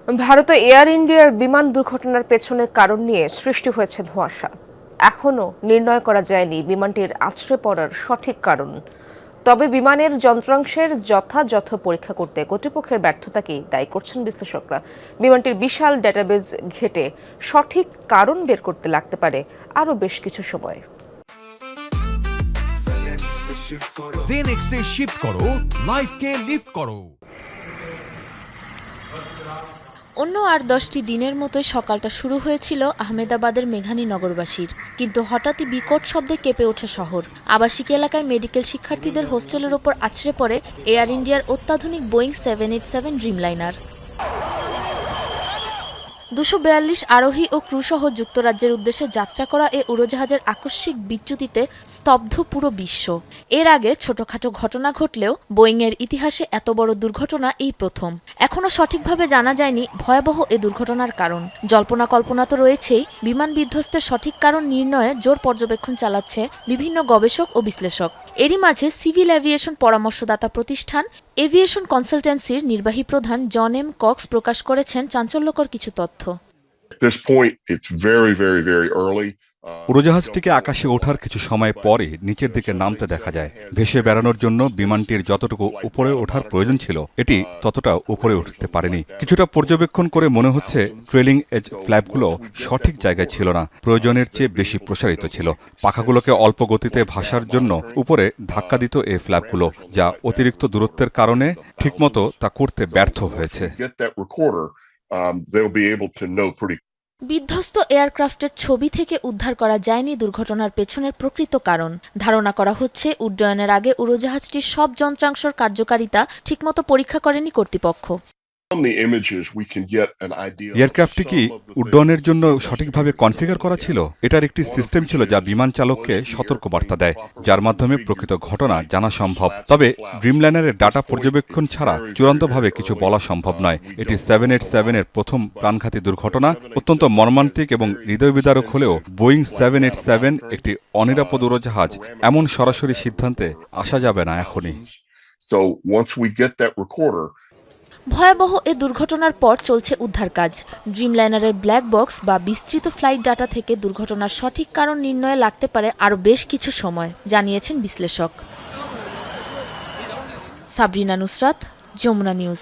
ভারতে এয়ার ইন্ডিয়ার বিমান দুর্ঘটনার পেছনের কারণ নিয়ে সৃষ্টি হয়েছে ধোঁয়াশা। এখনও নির্ণয় করা যায়নি বিমানটির আছড়ে পড়ার সঠিক কারণ। তবে বিমানের যন্ত্রাংশের যথাযথ পরীক্ষা করতে কর্তৃপক্ষের ব্যর্থতাকেই দায়ী করছেন বিশ্লেষকরা। বিমানটির বিশাল ডেটাবেজ ঘেঁটে সঠিক কারণ বের করতে লাগতে পারে আরও বেশ কিছু সময়। জেনেক্সে শিফট করো, লাইফকে লিফট করো। অন্য আর 10টি দিনের মতোই সকালটা শুরু হয়েছিল আহমেদাবাদের মেঘানী নগরবাসীর, কিন্তু হঠাৎই বিকট শব্দে কেঁপে ওঠে শহর। আবাসিক এলাকায় মেডিকেল শিক্ষার্থীদের হোস্টেলের ওপর আছড়ে পড়ে এয়ার ইন্ডিয়ার অত্যাধুনিক বোয়িং 787 ড্রিমলাইনার। 242 আরোহী ও ক্রুসহ যুক্তরাজ্যের উদ্দেশ্যে যাত্রা করা এ উড়োজাহাজের আকস্মিক বিচ্যুতিতে স্তব্ধ পুরো বিশ্ব। এর আগে ছোটখাটো ঘটনা ঘটলেও বোয়িংয়ের ইতিহাসে এত বড় দুর্ঘটনা এই প্রথম। এখনও সঠিকভাবে জানা যায়নি ভয়াবহ এ দুর্ঘটনার কারণ। জল্পনা কল্পনা তো রয়েছেই, বিমান বিধ্বস্তের সঠিক কারণ নির্ণয়ে জোর পর্যবেক্ষণ চালাচ্ছে বিভিন্ন গবেষক ও বিশ্লেষক। এরই মাঝে সিভিল এভিয়েশন পরামর্শদাতা প্রতিষ্ঠান এভিয়েশন কনসালটেন্সির নির্বাহী প্রধান জন এম কক্স প্রকাশ করেছেন চাঞ্চল্যকর কিছু তথ্য। উড়োজাহাজটিকে আকাশে ওঠার কিছু সময় পরে নিচের দিকে নামতে দেখা যায়। ভেসে বেড়ানোর জন্য বিমানটির যতটুকু উপরে ওঠার প্রয়োজন ছিল এটি ততটা উপরে উঠতে পারেনি। কিছুটা পর্যবেক্ষণ করে মনে হচ্ছে ট্রেলিং এজ ফ্ল্যাপগুলো সঠিক জায়গায় ছিল না, প্রয়োজনের চেয়ে বেশি প্রসারিত ছিল। পাখাগুলোকে অল্প গতিতে ভাসার জন্য উপরে ধাক্কা দিত এই ফ্ল্যাপগুলো, যা অতিরিক্ত দূরত্বের কারণে ঠিকমতো তা করতে ব্যর্থ হয়েছে। বিধ্বস্ত এয়ারক্রাফটের ছবি থেকে উদ্ধার করা যায়নি দুর্ঘটনার পেছনের প্রকৃত কারণ। ধারণা করা হচ্ছে উড্ডয়নের আগে উড়োজাহাজটির সব যন্ত্রাংশের কার্যকারিতা ঠিকমতো পরীক্ষা করেনি কর্তৃপক্ষ। এয়ারক্রাফটটি কি উড্ডয়নের জন্য সঠিকভাবে কনফিগার করা ছিল? এটার একটি সিস্টেম ছিল যা বিমান চালককে সতর্কবার্তা দেয়, যার মাধ্যমে প্রকৃত ঘটনা জানা সম্ভব। তবে ড্রিমলাইনারের ডাটা পর্যবেক্ষণ ছাড়া চূড়ান্তভাবে কিছু বলা সম্ভব নয়। এটি 787 এর প্রথম প্রাণঘাতী দুর্ঘটনা। অত্যন্ত মর্মান্তিক এবং হৃদয়বিদারক হলেও বোয়িং 787 একটি অনিরাপদ উড়োজাহাজ, এমন সরাসরি সিদ্ধান্তে আসা যাবে না এখনই। ভয়াবহ এ দুর্ঘটনার পর চলছে উদ্ধার কাজ। ড্রিমলাইনারের ব্ল্যাক বক্স বা বিস্তৃত ফ্লাইট ডাটা থেকে দুর্ঘটনার সঠিক কারণ নির্ণয়ে লাগতে পারে আরও বেশ কিছু সময়, জানিয়েছেন বিশ্লেষক। সাবরিনা নুসরাত, যমুনা নিউজ।